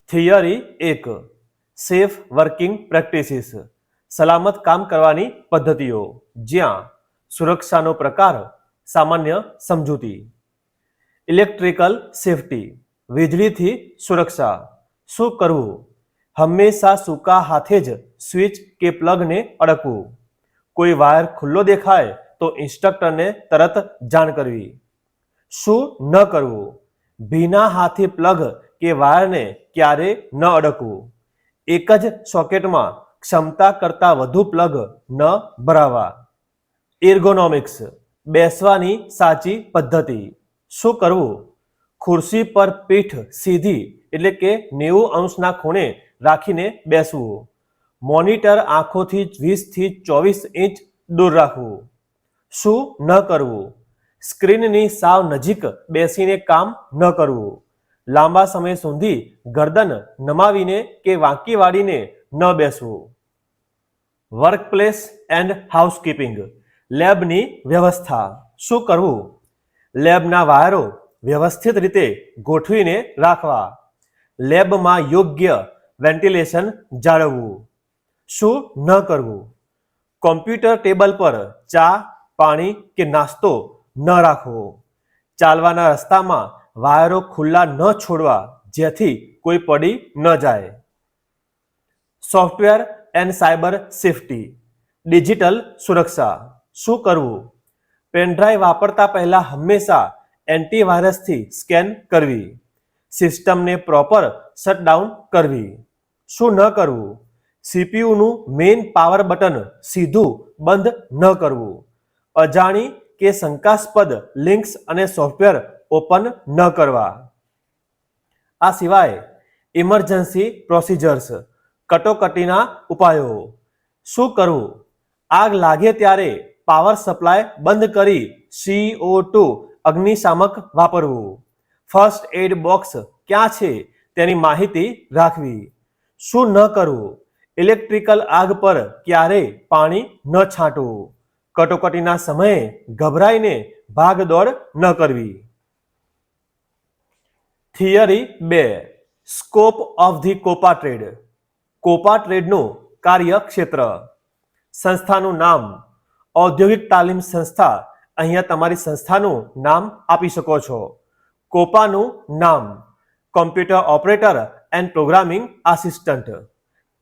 Theory 1 safe working practices સલામત કામ કરવાની પદ્ધતિઓ જ્યાં સુરક્ષાનો પ્રકાર સામાન્ય સમજૂતી ઇલેક્ટ્રિકલ સેફટી વીજળીથી સુરક્ષા શું કરવું હંમેશા સૂકા હાથે જ સ્વિચ કે પ્લગને અડકવું કોઈ વાયર ખુલ્લો દેખાય તો ઇન્સ્ટ્રક્ટરને તરત જાણ કરવી શું ન કરવું ભીના હાથે પ્લગ કે વાયરને ક્યારે ન અડકવું એક જ સોકેટમાં ક્ષમતા કરતાં વધુ પ્લગ ન ભરાવા એર્ગોનોમિક્સ બેસવાની સાચી પદ્ધતિ શું કરવું ખુરશી પર પીઠ સીધી એટલે કે 90 અંશના ખૂણે રાખીને બેસવું મોનિટર આંખોથી 20 થી 24 ઇંચ દૂર રાખવું શું ન કરવું સ્ક્રીનની સાવ નજીક બેસીને કામ ન કરવું લાંબા સમય સુધી ગરદન નમાવીને કે વાંકી વાળીને ન બેસવું વર્કપ્લેસ એન્ડ હાઉસકીપિંગ લેબની વ્યવસ્થા શું કરવું લેબના વાયરો વ્યવસ્થિત રીતે ગોઠવીને રાખવા લેબમાં યોગ્ય વેન્ટિલેશન જાળવવું શું ન કરવું કોમ્પ્યુટર ટેબલ પર ચા પાણી કે નાસ્તો ન રાખવો ચાલવાના રસ્તામાં વાયરો ખુલ્લા ન છોડવા જેથી કોઈ પડી ન જાય software and cyber safety digital સુરક્ષા શું કરવું પેનડ્રાઈવ વાપરતા પહેલા હંમેશા એન્ટીવાયરસથી સ્કેન કરવી સિસ્ટમને પ્રોપર શટડાઉન કરવી શું ન કરવું સીપીયુનું મેઇન પાવર બટન સીધું બંધ ન કરવું અજાણી કે શંકાસ્પદ લિંક્સ અને સોફ્ટવેર ઓપન ન કરવા આ સિવાય ઇમરજન્સી પ્રોસિજર્સ કટોકટીના ઉપાયો શું કરવું આગ લાગે ત્યારે પાવર સપ્લાય બંધ કરી CO2 અગ્નિશામક વાપરવું ફર્સ્ટ એડ બોક્સ ક્યાં છે તેની માહિતી રાખવી શું ન કરવું ઇલેક્ટ્રિકલ આગ પર ક્યારેય પાણી ન છાંટવું કટોકટીના સમયે ગભરાઈને ભાગદોડ ન કરવી theory 2 scope of the COPA ટ્રેડનું કાર્યક્ષેત્ર સંસ્થાનું નામ ઔદ્યોગિક તાલીમ સંસ્થા અહીંયા તમારી સંસ્થાનું નામ આપી શકો છો કોપાનું નામ computer operator and programming assistant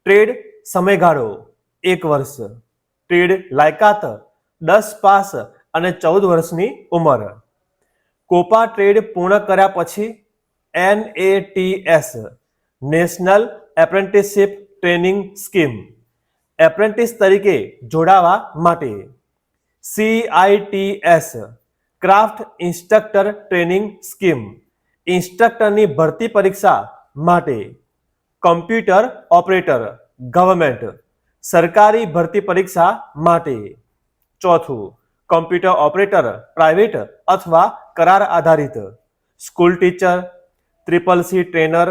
trade સમયગાળો 1 વર્ષ ટ્રેડ લાયકાત 10 પાસ અને 14 વર્ષની ઉંમર કોપા ટ્રેડ પૂર્ણ કર્યા પછી NATS national apprenticeship training scheme apprentice તરીકે જોડાવા માટે CITS craft instructor training scheme ઇન્સ્ટ્રક્ટરની ભરતી પરીક્ષા માટે કોમ્પ્યુટર ઓપરેટર ગવર્મેન્ટ સરકારી ભરતી પરીક્ષા માટે ચોથું કોમ્પ્યુટર ઓપરેટર પ્રાઇવેટ અથવા કરાર આધારિત school teacher CCC trainer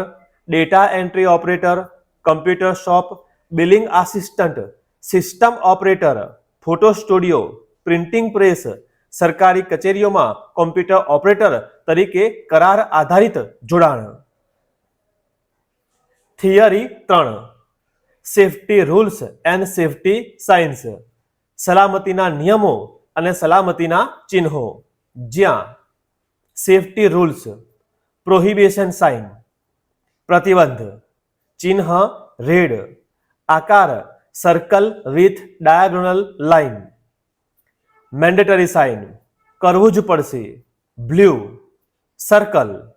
data entry operator computer shop billing assistant system operator photo studio printing press સરકારી કચેરીઓમાં કોમ્પ્યુટર ઓપરેટર તરીકે કરાર આધારિત જોડાણ theory 3 safety rules and safety science સલામતીના નિયમો અને સલામતીના ચિહ્નો જ્યાં સેફટી રૂલ્સ પ્રોહિબિશન સાઇન પ્રતિબંધ ચિહ્ન રેડ આકાર circle with diagonal line mandatory sign કરવું જ પડશે બ્લુ સર્કલ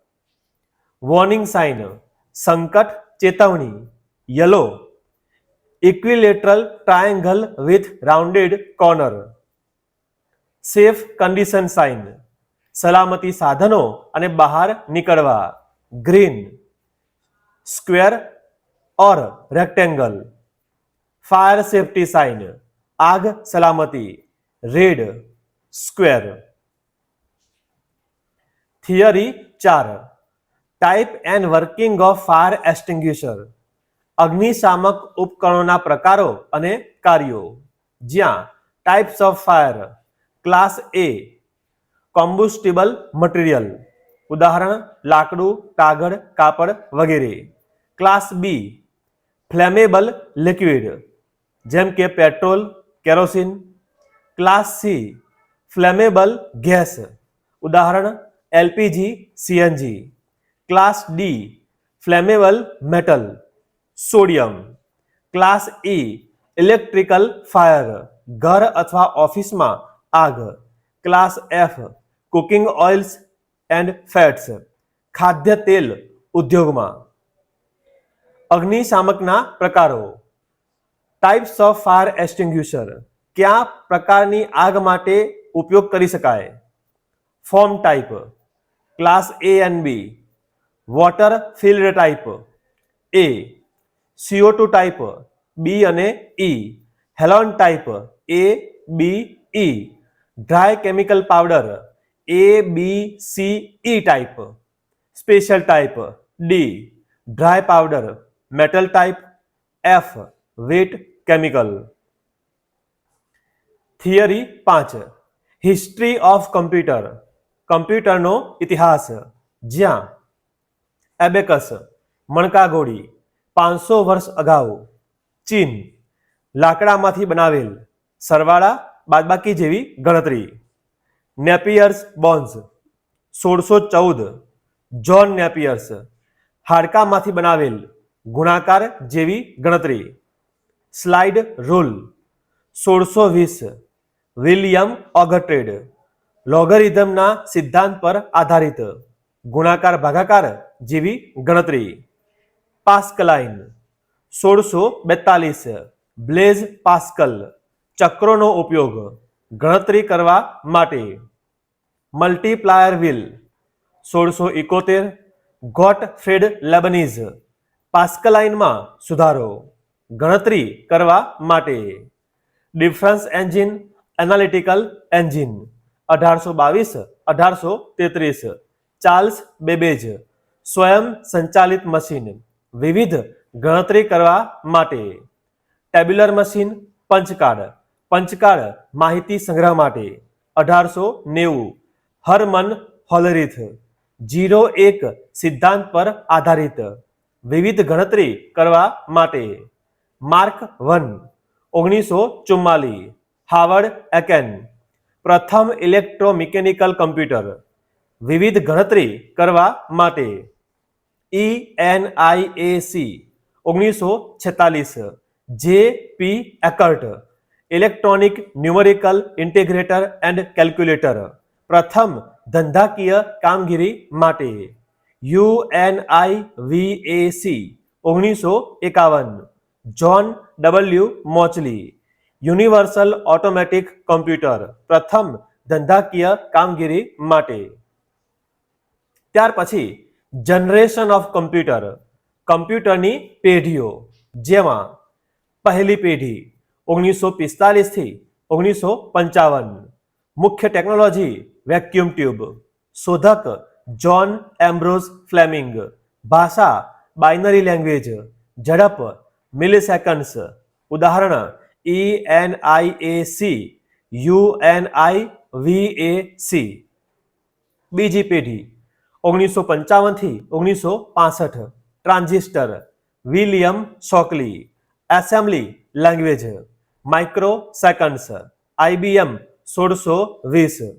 વોર્નિંગ સાઇન સંકટ ચેતવણી yellow equilateral triangle with rounded corner safe condition sign સલામતી સાધનો અને બહાર નીકળવા green square or rectangle fire safety sign આગ સલામતી red square theory 4 type and working of fire extinguisher અગ્નિશામક ઉપકરણોના પ્રકારો અને કાર્યો જ્યાં types of fire class A combustible material ઉદાહરણ લાકડું કાગળ કાપડ વગેરે ક્લાસ બી ફ્લેમેબલ લિક્વિડ જેમ કે petrol, kerosene. Class C flammable gas, ઉદાહરણ LPG, CNG. Class D flammable metal, sodium. Class E electrical fire, ઘર અથવા ઓફિસમાં આગ. Class F cooking oils and fats, ખાદ્ય તેલ ઉદ્યોગમાં. અગ્નિશામકના પ્રકારો. ટાઈપ્સ ઓફ ફાયર એક્સટિંગ્યુશર, કયા પ્રકારની આગ માટે ઉપયોગ કરી શકાય. Foam type class A and B. Water filled type A. CO2 type B અને E. Halon type A B E. Dry chemical powder A B C E type. Special type D. Dry powder. Metal type F. Wet chemical. Theory 5. History of computer, કમ્પ્યુટરનો ઇતિહાસ. જ્યાં abacus મણકાગોળી 500 વર્ષ અગાઉ. ચીન લાકડામાંથી બનાવેલ સરવાળા બાદબાકી જેવી ગણતરી. નેપિયર્સ બોન્સ 1614. જ્હોન નેપિયર્સ હાડકામાંથી બનાવેલ ગુણાકાર જેવી ગણતરી. Slide rule 1620. વિલિયમ ઓગરટ્રેડ લોગરિધમના સિદ્ધાંત પર આધારિત ગુણાકાર ભાગાકાર જેવી ગણતરી. પાસ્કલાઇન 1642. બ્લેઝ પાસ્કલ ચક્રોનો ઉપયોગ ગણતરી કરવા માટે. Multiplier wheel 1671. ગોટફ્રેડ લેબનીઝ પાસ્કલાઇનમાં સુધારો ગણતરી કરવા માટે. Difference engine analytical engine 1822-1833. Charles Babbage સ્વયં સંચાલિત મશીન વિવિધ ગણતરી કરવા માટે. ટેબ્યુલર મશીન પંચકાર્ડ માહિતી સંગ્રહ માટે. 1890. હરમન હોલરીથ 0-1 સિદ્ધાંત પર આધારિત વિવિધ ગણતરી કરવા માટે. માર્ક 1 1944. હાવર્ડ એકેન પ્રથમ ઇલેક્ટ્રોમિકેનિકલ કમ્પ્યુટર વિવિધ ગણતરી કરવા માટે. ENIAC 1946. J.P. Eckert electronic numerical integrator and calculator પ્રથમ ધંધાકીય કામગીરી માટે. UNIVAC 1951. John W. Mauchly universal automatic computer પ્રથમ ધંધાકીય કામગીરી માટે. ત્યાર પછી જનરેશન ઓફ કમ્પ્યુટર, કમ્પ્યુટરની પેઢીઓ. જેમાં પહેલી પેઢી 1945 થી 1955. મુખ્ય ટેકનોલોજી વેક્યુમ ટ્યુબ. શોધક જ્હોન એમ્બ્રોઝ ફ્લેમિંગ. ભાષા બાઇનરી લેંગ્વેજ. ઝડપ મિલિસેકન્ડ્સ. ઉદાહરણ ENIAC, UNIVAC. બીજી પેઢી 1955 થી 1965. Transistor William Shockley. Assembly language microseconds. IBM 1620.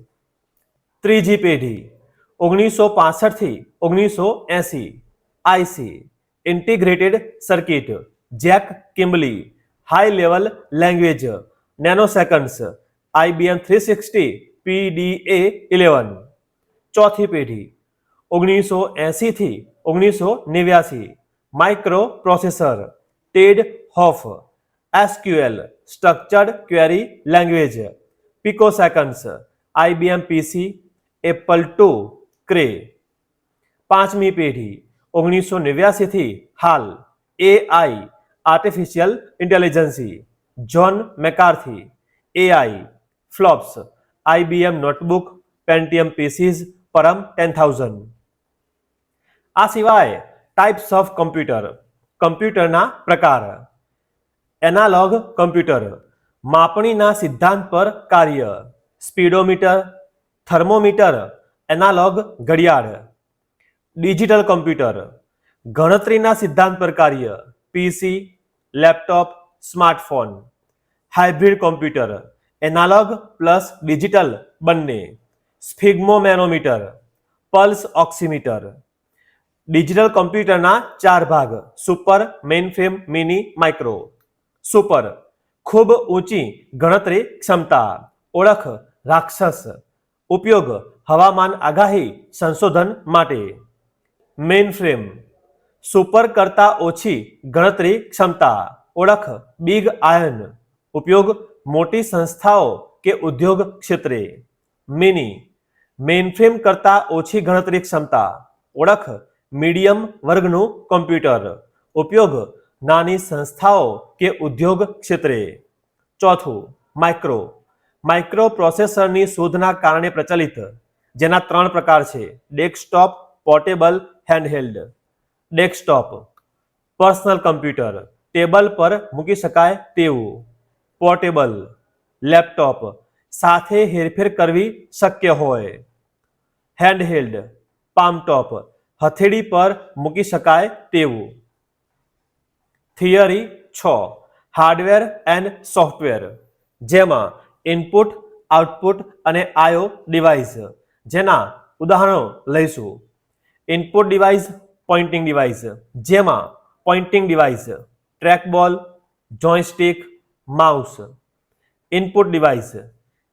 ત્રીજી પેઢી 1965 થી 1980. IC integrated circuit Jack Kilby. High level language nanoseconds. IBM 360 PDA 11. ચોથી પેઢી 1980 થી 1989. Microprocessor Ted Hoff. SQL structured query language picoseconds. IBM PC Apple II Cray. પાંચમી પેઢી 1989 થી હાલ. AI artificial intelligence John McCarthy. AI flops. IBM notebook Pentium PCs Param 10000. આ સિવાય types of computer, કમ્પ્યુટરના પ્રકાર. એનાલોગ કમ્પ્યુટર માપણીના સિદ્ધાંત પર કાર્ય. સ્પીડોમીટર, થર્મોમીટર, એનાલોગ ઘડિયાળ. ડિજિટલ કમ્પ્યુટર ગણતરીના સિદ્ધાંત પર કાર્ય PC, laptop, smartphone. Hybrid computer analogue plus digital બંને. Sphygmomanometer, pulse oximeter. ડિજિટલ કોમ્પ્યુટરના 4 ભાગ super, mainframe, mini, micro. Super ખૂબ ઊંચી ગણતરી ક્ષમતા. ઓળખ રાક્ષસ. ઉપયોગ હવામાન આગાહી સંશોધન માટે. મેઇનફ્રેમ સુપર કરતા ઓછી ગણતરી ક્ષમતા. ઓળખ બિગ આયન. ઉપયોગ મોટી સંસ્થાઓ કે ઉદ્યોગ ક્ષેત્રે. મિની મેઇનફ્રેમ કરતા ઓછી ગણતરી ક્ષમતા. ઓળખ મીડિયમ વર્ગનું કોમ્પ્યુટર. ઉપયોગ નાની સંસ્થાઓ કે ઉદ્યોગ ક્ષેત્રે. ચોથું માઇક્રો. માઇક્રો પ્રોસેસરની શોધના કારણે પ્રચલિત, જેના 3 પ્રકાર છે desktop, portable, handheld. Desktop personal computer, table પર મૂકી શકાય તેવું. પોર્ટેબલ લેપટોપ, સાથે હેરફેર કરવી શક્ય હોય. હેન્ડહેલ્ડ પામટોપ, હથેળી પર મૂકી શકાય તેવું. થિયરી 6 હાર્ડવેર એન્ડ સોફ્ટવેર, જેમાં ઇનપુટ, આઉટપુટ અને આઈઓ ડિવાઇસ, જેના ઉદાહરણો લઈશું. ઇનપુટ ડિવાઇસ પોઇન્ટિંગ ડિવાઇસ, જેમાં pointing device trackball, joystick, mouse. Input device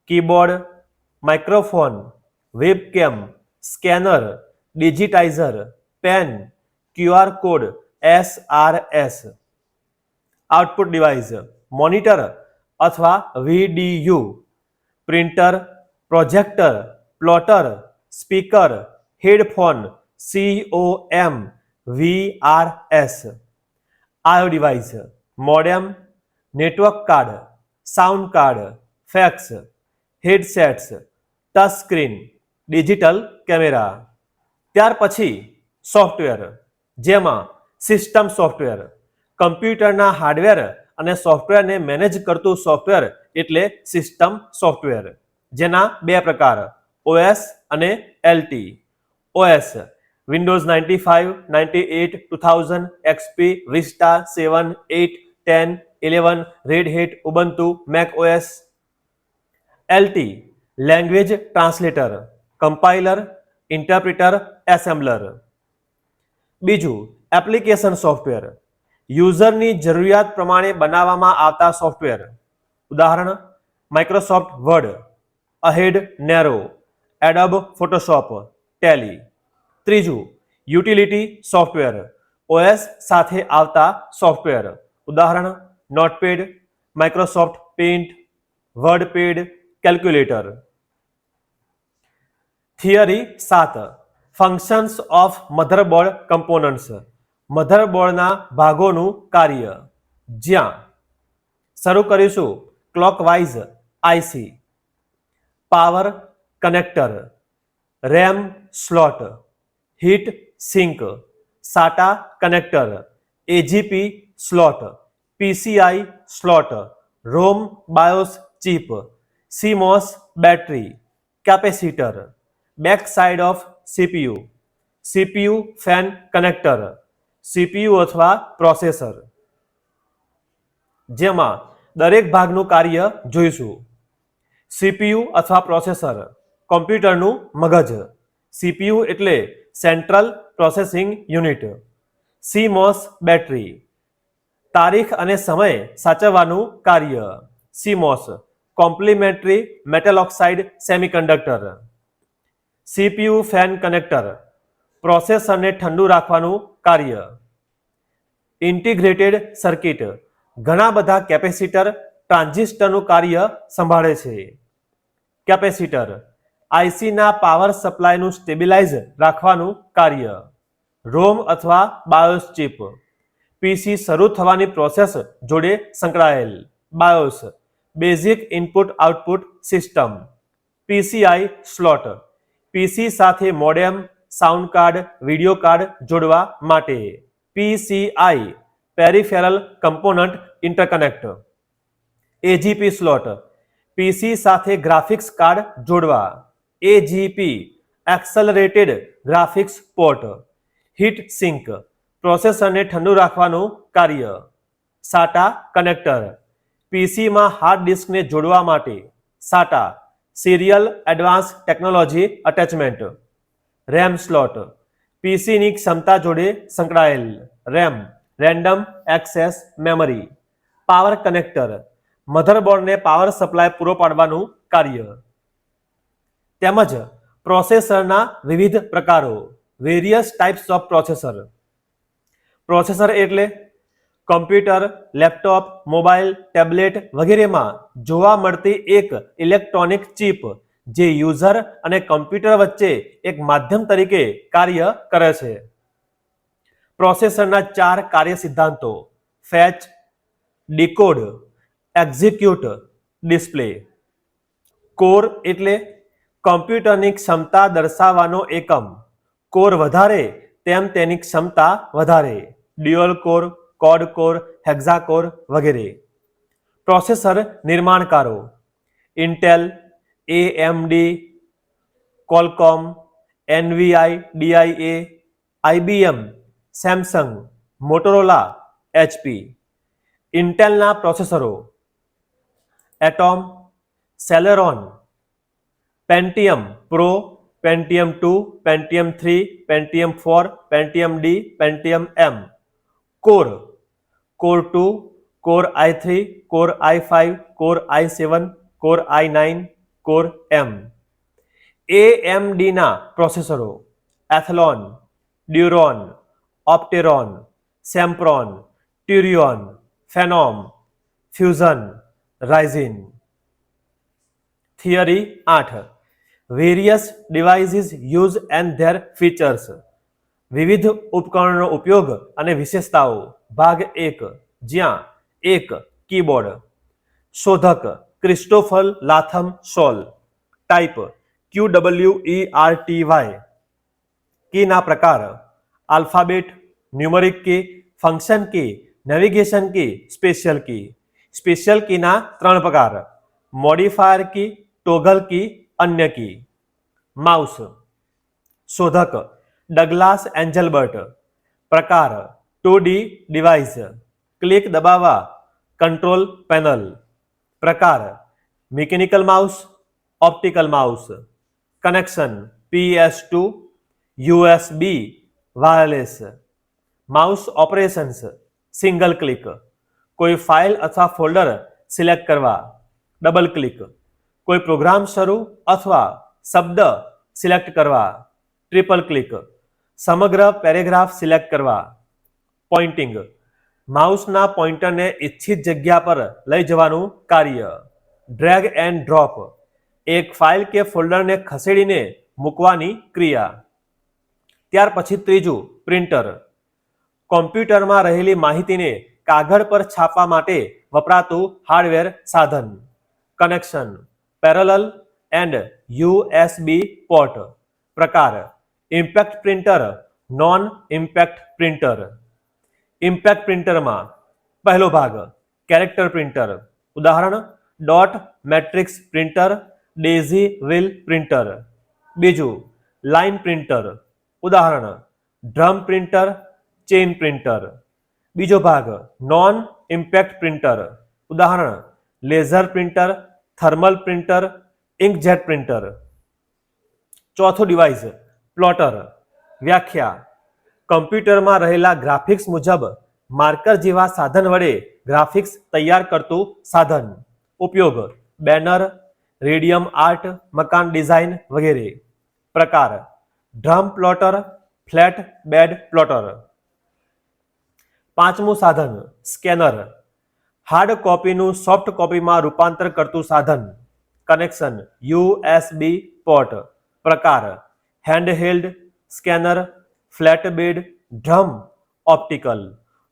keyboard, microphone, webcam, scanner, digitizer, pen, QR code, SRS. Output device monitor અથવા VDU, printer, projector, plotter, speaker, headphone, COM, VRS. IO device modem, network card, sound card, fax, headsets, touch screen, digital camera. ત્યાર પછી software, જેમાં system software કમ્પ્યુટરના hardware અને સોફ્ટવેરને manage કરતું software એટલે system software, જેના 2 પ્રકાર OS અને LT. OS Windows 95, 98, 2000, XP, Vista, 7, 8, 10, 11, Red Hat, Ubuntu, Mac OS. LT language translator, compiler, interpreter, assembler. બીજું એપ્લિકેશન સોફ્ટવેર, યુઝરની જરૂરિયાત પ્રમાણે બનાવવામાં આવતા સોફ્ટવેર. ઉદાહરણ Microsoft Word, Ahead Nero, Adobe Photoshop, Tally. ત્રીજું યુટિલિટી સોફ્ટવેર, OS સાથે આવતા સોફ્ટવેર. ઉદાહરણ Notepad, Microsoft Paint, WordPad, calculator. Theory 7 functions of motherboard components, મધરબોર્ડના ભાગોનું કાર્ય. જ્યાં શરૂ કરીશું clockwise IC, power connector, RAM slot, heat sink, SATA connector, AGP slot, PCI slot, ROM BIOS chip, CMOS battery, capacitor, back side of CPU, CPU fan connector, CPU અથવા processor. જેમાં દરેક ભાગનું કાર્ય જોઈશું. CPU અથવા પ્રોસેસર કોમ્પ્યુટરનું મગજ. CPU એટલે central processing unit. CMOS battery તારીખ અને સમય સાચવવાનું કાર્ય. CMOS complimentary metal oxide semiconductor. CPU fan connector પ્રોસેસરને ઠંડુ રાખવાનું કાર્ય. ઇન્ટિગ્રેટેડ સર્કિટ ઘણા બધા કેપેસિટર, ટ્રાન્ઝિસ્ટરનું કાર્ય સંભાળે છે. કેપેસિટર આઈસીના પાવર સપ્લાયનું સ્ટેબિલાઇઝ રાખવાનું કાર્ય. રોમ અથવા બાયોસ ચિપ પીસી શરૂ થવાની પ્રોસેસ જોડે સંકળાયેલ. BIOS basic input output system. PCI slot PC સાથે modem, sound card, video card જોડવા માટે. PCI peripheral component interconnect. AGP slot PC સાથે ગ્રાફિક્સ કાર્ડ જોડવા. AGP accelerated graphics port. Heat sink પ્રોસેસરને ઠંડુ રાખવાનું કાર્ય. સાટા કનેક્ટર, પીસીમાં હાર્ડ ડિસ્કને જોડવા માટે. SATA serial advance technology attachment. RAM slot, પીસીની ક્ષમતા જોડે સંકળાયેલ. RAM random access memory. Power connector, મધરબોર્ડને પાવર સપ્લાય પૂરો પાડવાનું કાર્ય. તેમજ પ્રોસેસરના વિવિધ પ્રકારો. Various types of processor. Processor એટલે કમ્પ્યુટર, લેપટોપ, મોબાઈલ, ટેબ્લેટ વગેરેમાં જોવા મળતી એક ઇલેક્ટ્રોનિક ચિપ જે યુઝર અને કમ્પ્યુટર વચ્ચે એક માધ્યમ તરીકે કાર્ય કરે છે. પ્રોસેસરના 4 કાર્ય સિદ્ધાંતો: fetch, decode, execute, display. Core એટલે કમ્પ્યુટરની ક્ષમતા દર્શાવવાનો એકમ. કોર વધારે તેમ તેની ક્ષમતા વધારે. Dual core, quad core, hexa core વગેરે. પ્રોસેસર નિર્માણકારો: Intel, AMD, Qualcomm, NVI, IBM, Samsung, Motorola, HP. ઇન્ટેલના પ્રોસેસરો: Atom, Celeron, Pentium Pro, Pentium 2, Pentium 3, Pentium 4, Pentium D, Pentium M. Core: Core 2, Core i3, Core i5, Core i7, Core i9, Core M. એએમડીના પ્રોસેસરો: Athlon, Duron, Opteron, Sempron, Turion, Phenom, Fusion, Ryzen. Theory 8. Various devices use and their features. વિવિધ ઉપકરણોનો ઉપયોગ અને વિશેષતાઓ. ભાગ 1, જ્યાં 1. Keyboard. શોધક Christopher Latham Sholes. Type QWERTY. કીના પ્રકાર: alphabet, numeric key, function key, navigation key, special key. Special કીના 3 પ્રકાર: મોડિફાયર કી, ટોગલ કી, અન્ય કી. માઉસ. શોધક ડગલાસ એન્જલબર્ટ. પ્રકાર: 2D ડિવાઇસ. ક્લિક દબાવવા કંટ્રોલ પેનલ. પ્રકાર: mechanical mouse, optical mouse. Connection: PS2, USB, wireless. Mouse operations: single click. કોઈ file અથવા folder select કરવા. Double click. કોઈ પ્રોગ્રામ શરૂ અથવા શબ્દ સિલેક્ટ કરવા. Triple click. સમગ્ર પેરેગ્રાફ સિલેક્ટ કરવા. પોઇન્ટિંગ: માઉસના પોઇન્ટરને ઇચ્છિત જગ્યા પર લઈ જવાનું કાર્ય. ડ્રેગ એન્ડ ડ્રોપ: એક ફાઇલ કે ફોલ્ડરને ખસેડીને મૂકવાની ક્રિયા. ત્યાર પછી ત્રીજું, પ્રિન્ટર. કોમ્પ્યુટરમાં રહેલી માહિતીને કાગળ પર છાપવા માટે વપરાતું હાર્ડવેર સાધન. Connection: parallel and USB port. પ્રકાર: impact printer, non impact printer. Impact પ્રિન્ટરમાં પહેલો ભાગ કેરેક્ટર પ્રિન્ટર. ઉદાહરણ: dot matrix printer, daisy wheel printer. બીજું લાઇન પ્રિન્ટર. ઉદાહરણ: ડ્રમ પ્રિન્ટર, ચેઇન પ્રિન્ટર. બીજો ભાગ નોન ઇમ્પેક્ટ પ્રિન્ટર. ઉદાહરણ: laser printer, thermal printer, inkjet printer. ચોથું ડિવાઇસ પ્લોટર. વ્યાખ્યા: કમ્પ્યુટરમાં રહેલા ગ્રાફિક્સ મુજબ માર્કર જેવા સાધન વડે ગ્રાફિક્સ તૈયાર કરતું સાધન. ઉપયોગ: બેનર, રેડિયમ આર્ટ, મકાન ડિઝાઇન વગેરે. પ્રકાર: drum plotter, flat bed plotter. પાંચમું સાધન સ્કેનર. હાર્ડ કોપીનું સોફ્ટ કોપીમાં રૂપાંતર કરતું સાધન. Connection: USB port. પ્રકાર: handheld, scanner, flat bed, drum, optical.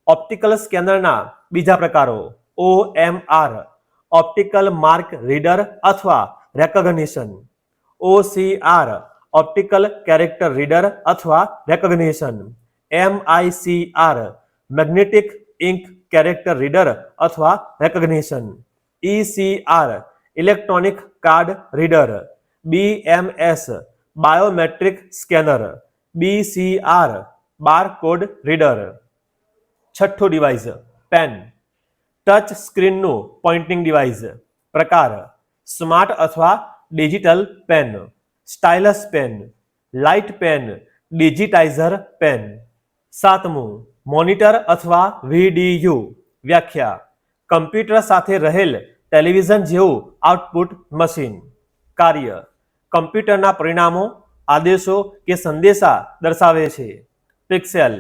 Optical સ્કેનરના બીજા પ્રકારો: OMR, ઓપ્ટિકલ માર્ક રીડર અથવા recognition. OCR, optical character reader અથવા recognition. MICR, magnetic ink character reader અથવા recognition. ECR, electronic card reader. BMS, biometric scanner. BCR, barcode reader. છઠ્ઠું device pen. Touch સ્ક્રીનનું pointing device. પ્રકાર smart અથવા digital pen, stylus pen, light pen, digitizer pen. સાતમું monitor અથવા VDU. વ્યાખ્યા computer સાથે રહેલ ટેલિવિઝન જેવું આઉટપુટ મશીન. કાર્ય કમ્પ્યુટરના પરિણામો, આદેશો કે સંદેશા દર્શાવે છે. પિક્સેલ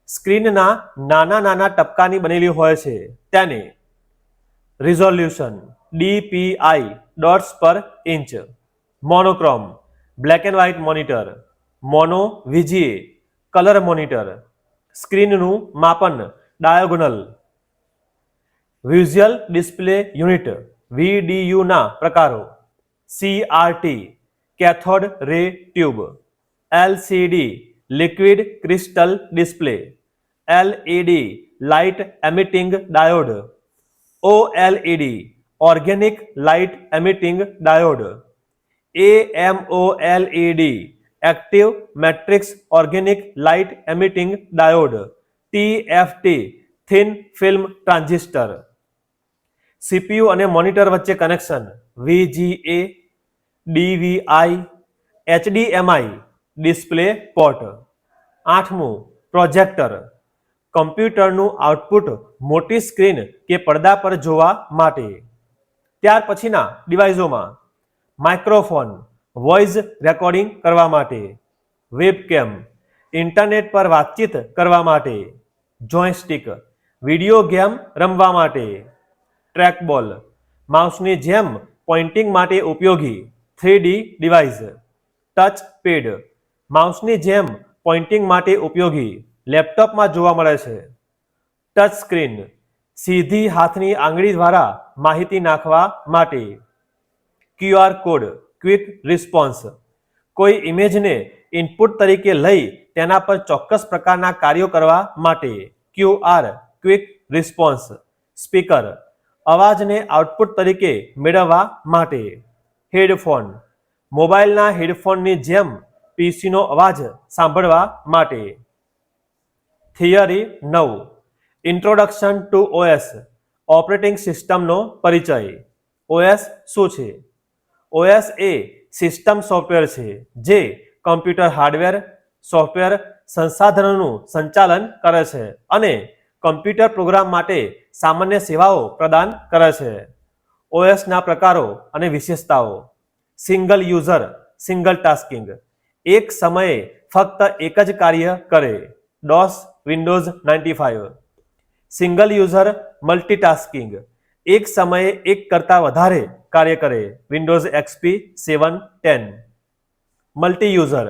સ્ક્રીનના નાના નાના ટપકાની બનેલી હોય છે તેને. Resolution DPI dots per inch. Monochrome black and white monitor. Mono VGA colour monitor. સ્ક્રીનનું માપન diagonal. Visual display unit VDU ના પ્રકારો CRT cathode ray tube, LCD liquid crystal display, LED light emitting diode, OLED organic light emitting diode, AMOLED active matrix organic light emitting diode, TFT thin film transistor. CPU અને monitor વચ્ચે connection VGA, DVI, HDMI display port. આઠમું projector. કમ્પ્યુટરનું output મોટી screen કે પડદા પર જોવા માટે. ત્યાર પછીના ડિવાઇસોમાં માઇક્રોફોન વોઇસ રેકોર્ડિંગ કરવા માટે, વેબકેમ ઇન્ટરનેટ પર વાતચીત કરવા માટે, જોયસ્ટિક વિડીયો ગેમ રમવા માટે, ટ્રેકબોલ માઉસની જેમ પોઇન્ટિંગ માટે ઉપયોગી 3D ડિવાઇસ, ટચ પેડ માઉસની જેમ પોઇન્ટિંગ માટે ઉપયોગી લેપટોપમાં જોવા મળે છે. ટચ સ્ક્રીન સીધી હાથની આંગળી દ્વારા માહિતી નાખવા માટે. QR કોડ ક્વિક રિસ્પોન્સ કોઈ ઇમેજને ઇનપુટ તરીકે લઈ તેના પર ચોક્કસ પ્રકારના કાર્યો કરવા માટે. QR quick response. સ્પીકર અવાજને આઉટપુટ તરીકે મેળવવા માટે. હેડફોન મોબાઈલના હેડફોનની જેમ PCનો અવાજ સાંભળવા માટે. Theory 9 introduction to OS operating સિસ્ટમનો પરિચય. OS શું છે? OS એ સિસ્ટમ સોફ્ટવેર છે જે કમ્પ્યુટર હાર્ડવેર, સોફ્ટવેર સંસાધનોનું સંચાલન કરે છે અને કમ્પ્યુટર પ્રોગ્રામ માટે સામાન્ય સેવાઓ પ્રદાન કરે છે. OSના પ્રકારો અને વિશેષતાઓ. સિંગલ યુઝર સિંગલ ટાસ્કિંગ એક સમયે ફક્ત એક જ કાર્ય કરે. DOS Windows 95. Single user multitasking એક સમયે એક કરતાં વધારે કાર્ય કરે. Windows XP 7-10. મલ્ટી યુઝર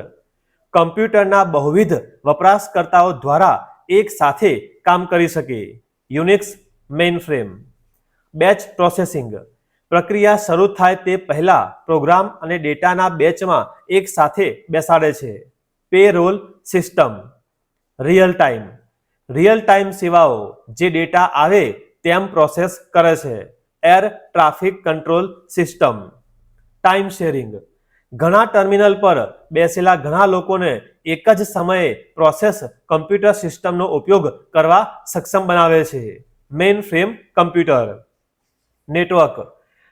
કમ્પ્યુટરના બહુવિધ વપરાશકર્તાઓ દ્વારા એક સાથે કામ કરી શકે. Unix mainframe. બેચ પ્રોસેસિંગ પ્રક્રિયા શરૂ થાય તે પહેલા પ્રોગ્રામ અને ડેટાના બેચમાં એક સાથે બેસાડે છે. Parole system. રિયલ ટાઈમ સેવાઓ જે ડેટા આવે તેમ પ્રોસેસ કરે છે. Air traffic control system. Time sharing ઘણા ટર્મિનલ પર બેસેલા ઘણા લોકોને એક જ સમયે પ્રોસેસ કમ્પ્યુટર સિસ્ટમનો ઉપયોગ કરવા સક્ષમ બનાવે છે. Main frame computer.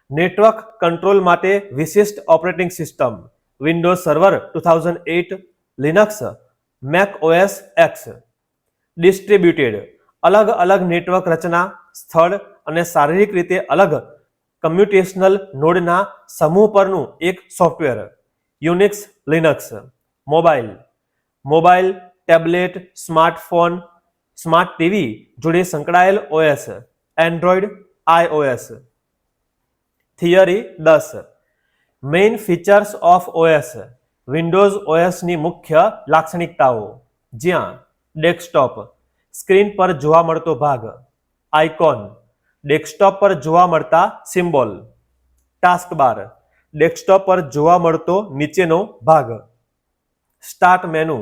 Network control માટે વિશિષ્ટ operating system. Windows server 2008, Linux, make OS X. Distributed અલગ અલગ નેટવર્ક રચના, સ્થળ અને શારીરિક રીતે અલગ કમ્પ્યુટેશનલ નોડના સમૂહ પરનું એક software. Unix Linux. Mobile, tablet, smartphone, smart TV જોડે સંકળાયેલ OS. Android, iOS. Theory 10 main features of OS Windows OSની મુખ્ય લાક્ષણિકતાઓ. જ્યાં ડેસ્કટોપ સ્ક્રીન પર જોવા મળતો ભાગ. આઇકોન ડેસ્કટોપ પર જોવા મળતા સિમ્બોલ. ટાસ્કબાર ડેસ્કટોપ પર જોવા મળતો નીચેનો ભાગ. સ્ટાર્ટ મેનુ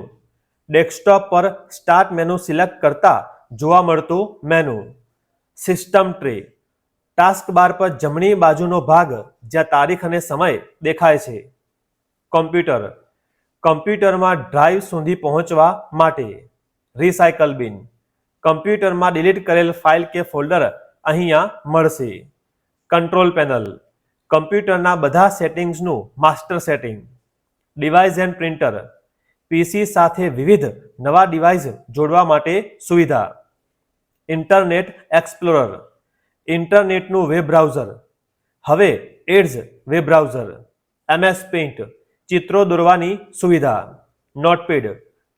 ડેસ્કટોપ પર સ્ટાર્ટ મેનુ સિલેક્ટ કરતા જોવા મળતું મેનુ. સિસ્ટમ ટ્રે ટાસ્કબાર પર જમણી બાજુનો ભાગ જ્યાં તારીખ અને સમય દેખાય છે. કમ્પ્યુટરમાં ડ્રાઈવ સુધી પહોંચવા માટે. રિસાયકલ બિન. કમ્પ્યુટરમાં ડિલીટ કરેલ ફાઇલ કે ફોલ્ડર અહીંયા મળશે. કંટ્રોલ પેનલ, કમ્પ્યુટરના બધા સેટિંગ્સનું master setting. Device and printer, PC સાથે વિવિધ નવા ડિવાઇસ જોડવા માટે સુવિધા. ઇન્ટરનેટ એક્સપ્લોરર, ઇન્ટરનેટનું વેબ બ્રાઉઝર, હવે Edge web browser. MS Paint, ચિત્રો દોરવાની સુવિધા. નોટપેડ,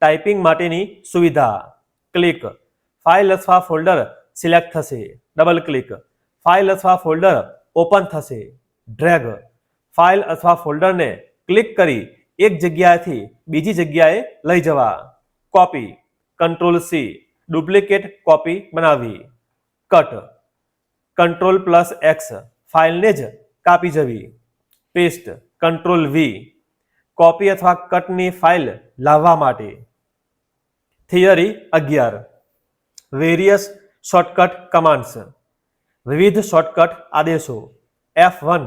ટાઈપિંગ માટેની સુવિધા. ક્લિક, ફાઇલ અથવા ફોલ્ડર સિલેક્ટ થશે. ડબલ ક્લિક, ફાઇલ અથવા ફોલ્ડર ઓપન થશે. ડ્રેગ, ફાઇલ અથવા ફોલ્ડરને ક્લિક કરી એક જગ્યાએથી બીજી જગ્યાએ લઈ જવા. Copy, control C, duplicate copy બનાવવી. કટ, Ctrl+X, ફાઇલને જ કાપી જવી. પેસ્ટ, કંટ્રોલ V, કોપી અથવા કટની ફાઇલ લાવવા માટે. થિયરી 11, વેરિયસ શોર્ટકટ કમાન્ડ્સ, વિવિધ શોર્ટકટ આદેશો. F1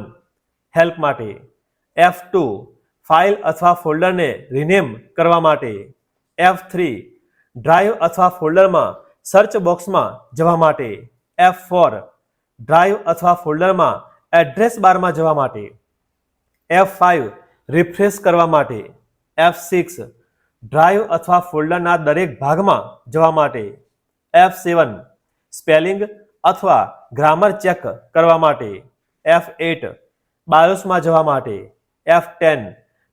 હેલ્પ માટે, F2 ફાઇલ અથવા ફોલ્ડરને રિનેમ કરવા માટે, F3 ડ્રાઈવ અથવા ફોલ્ડરમાં સર્ચ બોક્સમાં જવા માટે, F4 ડ્રાઈવ અથવા ફોલ્ડરમાં એડ્રેસ બારમાં જવા માટે, F5 રિફ્રેશ કરવા માટે, F6 ડ્રાઈવ અથવા ફોલ્ડરના દરેક ભાગમાં જવા માટે, F7 સ્પેલિંગ અથવા ગ્રામર ચેક કરવા માટે, F8 બાયોસમાં જવા માટે, F10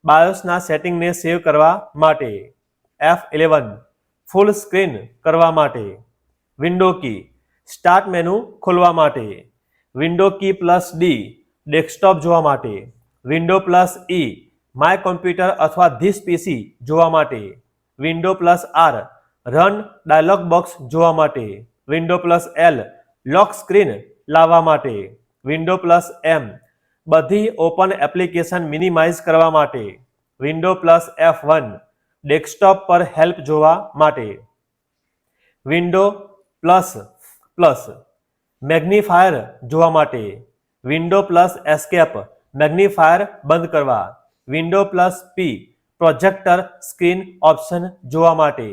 બાયોસના સેટિંગને સેવ કરવા માટે, F11 ફૂલ સ્ક્રીન કરવા માટે. વિન્ડો કી, સ્ટાર્ટ મેનુ ખોલવા માટે. વિન્ડો કી +D ડેસ્કટોપ જોવા માટે. વિન્ડો +E માય કોમ્પ્યુટર અથવા ધીસ પીસી જોવા માટે. Window +R run dialog box જોવા માટે. વિન્ડો +L લોક સ્ક્રીન લાવવા માટે. વિન્ડો +M બધી ઓપન એપ્લિકેશન મિનિમાઇઝ કરવા માટે. વિન્ડો +F1 ડેસ્કટોપ પર હેલ્પ જોવા માટે. વિન્ડો મેગ્નિફાયર જોવા માટે. વિન્ડો એસ્કેપ મેગ્નિફાયર બંધ કરવા. Window P projector screen option જોવા માટે.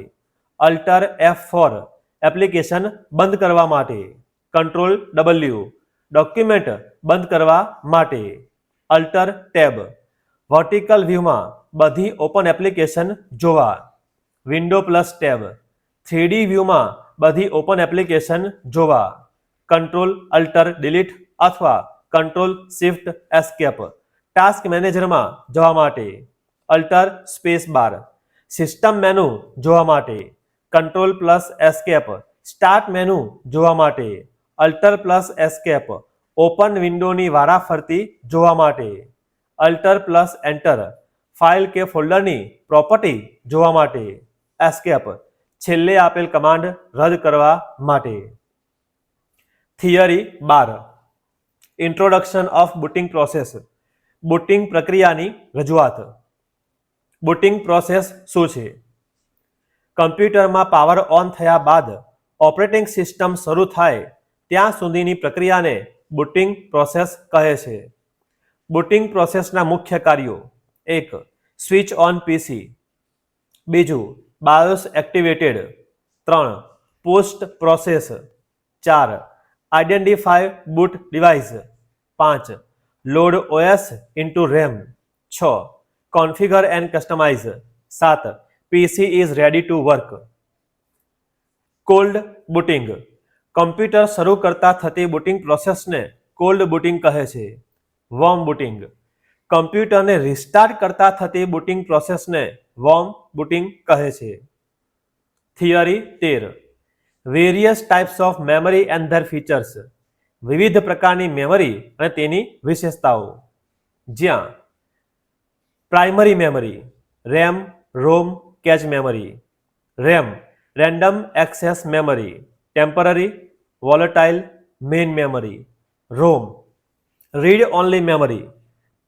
અલ્ટર F4 એપ્લિકેશન બંધ કરવા માટે. કંટ્રોલ W ડોક્યુમેન્ટ બંધ કરવા માટે. અલ્ટર ટેબ વર્ટિકલ વ્યૂમાં બધી ઓપન એપ્લિકેશન જોવા. વિન્ડો +ટેબ 3D વ્યૂમાં બધી ઓપન એપ્લિકેશન જોવા. કંટ્રોલ અલ્ટર ડિલીટ અથવા કંટ્રોલ શિફ્ટ એસ્કેપ ટાસ્ક મેનેજરમાં જવા માટે. Alter space bar system menu જોવા માટે. કંટ્રોલ એસ્કેપ સ્ટાર્ટ મેનુ જોવા માટે. અલ્ટર એસ્કેપ ઓપન વિન્ડોની વારાફરતી જોવા માટે. અલ્ટર એન્ટર ફાઇલ કે ફોલ્ડરની પ્રોપર્ટી જોવા માટે. એસ્કેપ છેલ્લે આપેલ કમાન્ડ રદ કરવા માટે. Theory 12, introduction of booting process, booting પ્રક્રિયાની રજૂઆત. બુટિંગ પ્રોસેસ શું છે? કમ્પ્યુટરમાં પાવર ઓન થયા બાદ ઓપરેટિંગ સિસ્ટમ શરૂ થાય ત્યાં સુધીની પ્રક્રિયાને બુટિંગ પ્રોસેસ કહે છે. બુટિંગ પ્રોસેસના મુખ્ય કાર્યો: 1. Switch on PC. 2. BIOS activated. 3. POST process. 4. Identify boot device. 5. Load OS into RAM. 6. Configure and customize. 7. PC is ready to work. Cold booting. Computer શરૂ કરતા થતી બુટિંગ પ્રોસેસને કોલ્ડ બુટિંગ કહે છે. Warm booting. કમ્પ્યુટરને restart કરતા થતી booting પ્રોસેસને વોર્મ બુટિંગ કહે છે. Theory 13, various types of memory and their features. વિવિધ પ્રકારની મેમરી અને તેની વિશેષતાઓ. જ્યાં primary memory, RAM, ROM, cache memory. RAM random access memory. Temporary, volatile, main memory. ROM read only memory.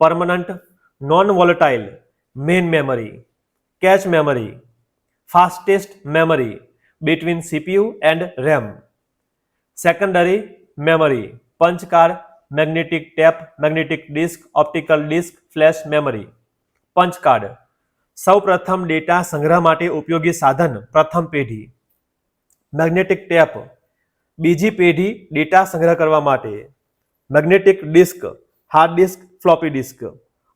Permanent, non volatile, main memory. Cache memory, fastest memory between CPU and RAM. Secondary memory, punch card, magnetic tape, magnetic disk, optical disk, flash memory. Punch card સૌપ્રથમ data સંગ્રહ માટે ઉપયોગી સાધન, પ્રથમ પેઢી. Magnetic tap બીજી પેઢી data સંગ્રહ કરવા માટે, magnetic disk hard disk floppy disk,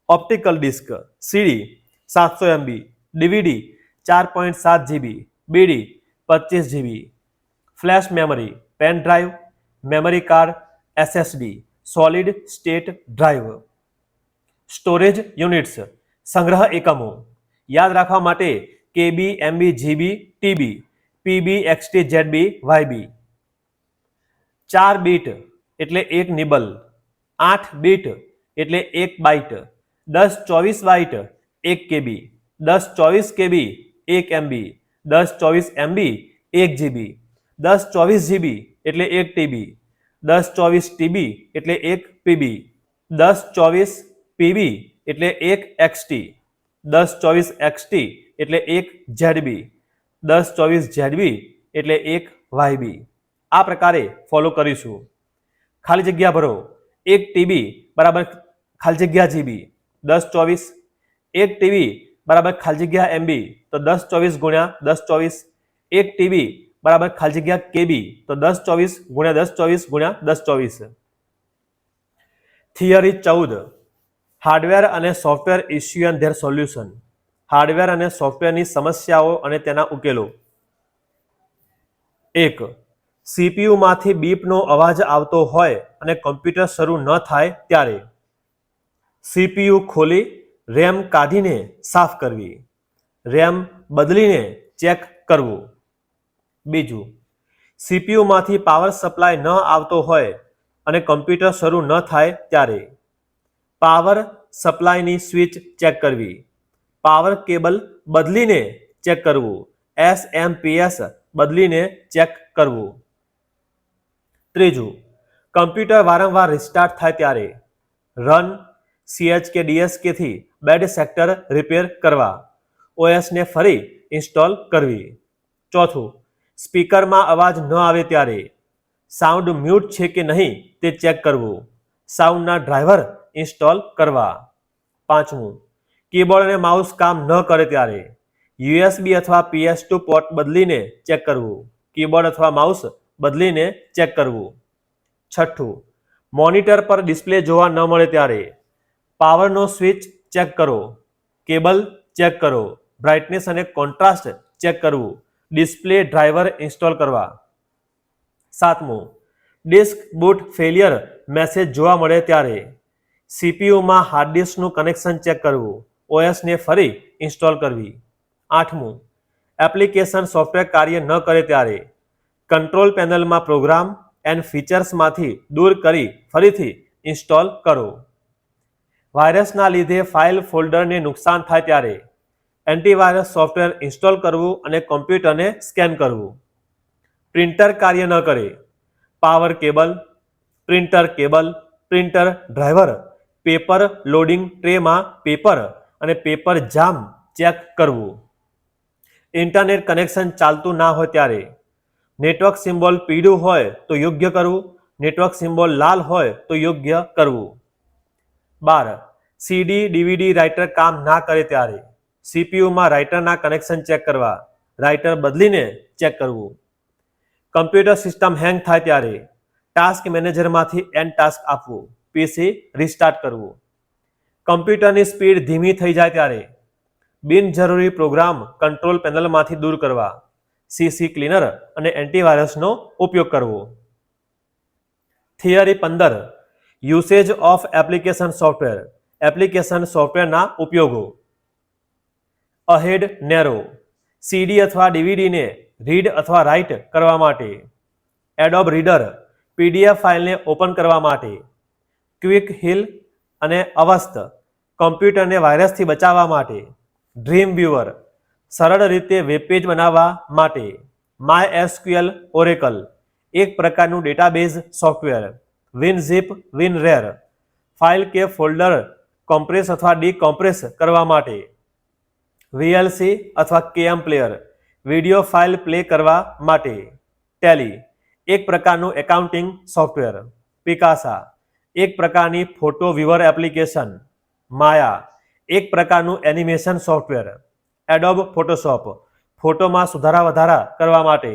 optical disk CD 700 MB, DVD 4.7 GB, BD 25 GB, flash memory pen drive, memory card SSD solid state drive. Storage units સંગ્રહ એકમો યાદ રાખવા માટે KB, MB, GB, TB, PB, XT, ZB, YB. 4 bit એટલે 1 nibble, 8 bit એટલે 1 byte, 10-24 byte 1 KB, 10-24 KB 1 MB, 10-24 MB 1 GB, 10-24 GB એટલે 1 TB, 10-24 TB એટલે 1 PB, 10-24 PB એટલે 1 XT, 10-24 XT એટલે 1 ZB, 10-24 ZB એટલે 1 YB. આ પ્રકારે ફોલો કરીશું. ખાલી જગ્યા ભરો. 1 TB બરાબર ખાલી જગ્યા GB, 10-24, 1 TB બરાબર ખાલી જગ્યા MB, તો 10-24 ગુણ્યા 10-24, 1 TB બરાબર ખાલી જગ્યા KB, તો 10-24 ગુણ્યા 10-24 ગુણ્યા 10-24. થિયરી 14 હાર્ડવેર અને software issue and there solution. Hardware અને સોફ્ટવેરની સમસ્યાઓ અને તેના ઉકેલો. 1. CPU માંથી બીપનો અવાજ આવતો હોય અને કમ્પ્યુટર શરૂ ન થાય ત્યારે CPU ખોલી રેમ કાઢીને સાફ કરવી, રેમ બદલીને ચેક કરવું. 2. CPU માંથી પાવર સપ્લાય ન આવતો હોય અને કમ્પ્યુટર શરૂ ન થાય ત્યારે પાવર સપ્લાયની સ્વિચ ચેક કરવી, પાવર કેબલ બદલીને ચેક કરવું, SMPS બદલીને ચેક કરવું. 3. કમ્પ્યુટર વારંવાર રિસ્ટાર્ટ થાય ત્યારે રન CHK DSK થી બેડ સેક્ટર રિપેર કરવા, OSને ફરી ઇન્સ્ટોલ કરવી. 4. સ્પીકરમાં અવાજ ન આવે ત્યારે સાઉન્ડ મ્યુટ છે કે નહીં તે ચેક કરવું, સાઉન્ડના ડ્રાઈવર ઇન્સ્ટોલ કરવા. 5. કીબોર્ડ અને માઉસ કામ ન કરે ત્યારે USB અથવા PS2 પોર્ટ બદલીને ચેક કરવું, કીબોર્ડ અથવા માઉસ બદલીને ચેક કરવું. 6. મોનિટર પર ડિસ્પ્લે જોવા ન મળે ત્યારે પાવરનો સ્વિચ ચેક કરો, કેબલ ચેક કરો, બ્રાઇટનેસ અને કોન્ટ્રાસ્ટ ચેક કરવું, ડિસ્પ્લે ડ્રાઈવર ઇન્સ્ટોલ કરવા. 7. ડિસ્ક બૂટ ફેલિયર મેસેજ જોવા મળે ત્યારે CPUમાં હાર્ડ ડિસ્કનું કનેક્શન ચેક કરવું, OSને ફરી ઇન્સ્ટોલ કરવી. 8. એપ્લિકેશન સોફ્ટવેર કાર્ય ન કરે ત્યારે કંટ્રોલ પેનલમાં પ્રોગ્રામ એન્ડ ફીચર્સમાંથી દૂર કરી ફરીથી ઇન્સ્ટોલ કરો. વાયરસના લીધે ફાઇલ ફોલ્ડરને નુકસાન થાય ત્યારે એન્ટીવાયરસ સોફ્ટવેર ઇન્સ્ટોલ કરવું અને કોમ્પ્યુટરને સ્કેન કરવું. પ્રિન્ટર કાર્ય ન કરે, power cable, printer cable, printer driver, paper loading ટ્રેમાં પેપર અને પેપર જામ ચેક કરવું. ઇન્ટરનેટ કનેક્શન ચાલતું ના હોય ત્યારે નેટવર્ક સિમ્બોલ પીળું હોય તો યોગ્ય કરવું, નેટવર્ક સિમ્બોલ લાલ હોય તો યોગ્ય કરવું. 12. CD DVD રાઇટર કામ ના કરે ત્યારે CPUમાં રાઇટરના કનેક્શન ચેક કરવા, રાઇટર બદલીને ચેક કરવું. કમ્પ્યુટર સિસ્ટમ હેંગ થાય ત્યારે ટાસ્ક મેનેજરમાંથી એન્ડ ટાસ્ક આપવું, PC રિસ્ટાર્ટ કરવું. કમ્પ્યુટરની સ્પીડ ધીમી થઈ જાય ત્યારે બિનજરૂરી પ્રોગ્રામ કંટ્રોલ પેનલમાંથી દૂર કરવા, CC ક્લીનર અને એન્ટીવાયરસનો ઉપયોગ કરવો. Theory 15 usage of application software. Application સોફ્ટવેરના ઉપયોગો. અહેડ નેરો CD અથવા DVDને રીડ અથવા રાઇટ કરવા માટે, એડોબ રીડર PDF ફાઇલને ઓપન કરવા માટે, ક્વિક હિલ અને અવસ્થ કમ્પ્યુટરને વાયરસથી બચાવવા માટે, ડ્રીમ વ્યુઅર સરળ રીતે વેબ પેજ બનાવવા માટે, MySQL ઓરેકલ એક પ્રકારનું database software, WinZip WinRAR file કે ફોલ્ડર કોમ્પ્રેસ અથવા ડીકોમ્પ્રેસ કરવા માટે, VLC અથવા KM player video file play કરવા માટે, ટેલી એક પ્રકારનું એકાઉન્ટિંગ સોફ્ટવેર, પિકાસા એક પ્રકારની ફોટો વ્યુઅર એપ્લિકેશન, માયા એક પ્રકારનું એનિમેશન સોફ્ટવેર, એડોબ ફોટોશોપ ફોટોમાં સુધારા વધારા કરવા માટે,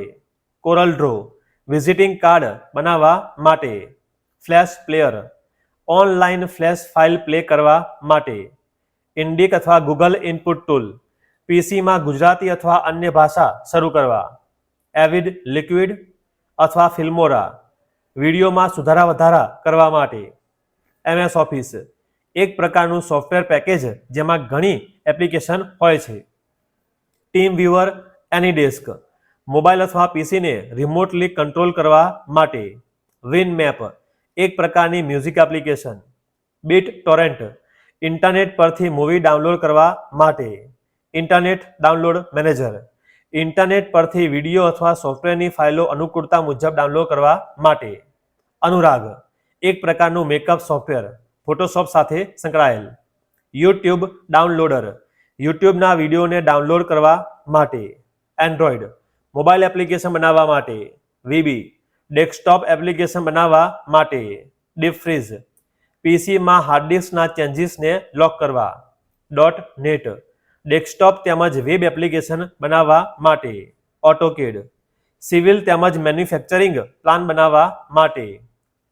કોરલ ડ્રો વિઝિટિંગ કાર્ડ બનાવવા માટે, flash player online flash file play કરવા માટે, ઇન્ડિક અથવા ગૂગલ ઇનપુટ ટૂલ પીસીમાં ગુજરાતી અથવા અન્ય ભાષા શરૂ કરવા, એવિડ લિક્વિડ અથવા ફિલ્મોરા વિડીયોમાં સુધારા વધારા કરવા માટે, MS ઓફિસ એક પ્રકારનું સોફ્ટવેર પેકેજ જેમાં ઘણી એપ્લિકેશન હોય છે, ટીમ વ્યુઅર એની ડેસ્ક મોબાઈલ અથવા પીસીને રિમોટલી કંટ્રોલ કરવા માટે, વિન મેપ એક પ્રકારની music application, bit Torrent internet પરથી મૂવી ડાઉનલોડ કરવા માટે, ઇન્ટરનેટ ડાઉનલોડ મેનેજર ઇન્ટરનેટ પરથી વિડીયો અથવા સોફ્ટવેરની ફાઇલો અનુકૂળતા મુજબ ડાઉનલોડ કરવા માટે, અનુરાગ એક પ્રકારનું મેકઅપ સોફ્ટવેર ફોટોશોપ સાથે સંકળાયેલ, યુટ્યુબ ડાઉનલોડર યુટ્યુબના વિડીયોને ડાઉનલોડ કરવા માટે, એન્ડ્રોઈડ મોબાઈલ એપ્લિકેશન બનાવવા માટે, વીબી ડેસ્કટોપ એપ્લિકેશન બનાવવા માટે, ડીપ ફ્રીઝ પીસીમાં હાર્ડ ડિસ્કના ચેન્જીસને લોક કરવા, .net ડેસ્કટોપ તેમજ વેબ એપ્લિકેશન બનાવવા માટે, ઓટોકેડ સિવિલ તેમજ મેન્યુફેક્ચરિંગ પ્લાન બનાવવા માટે,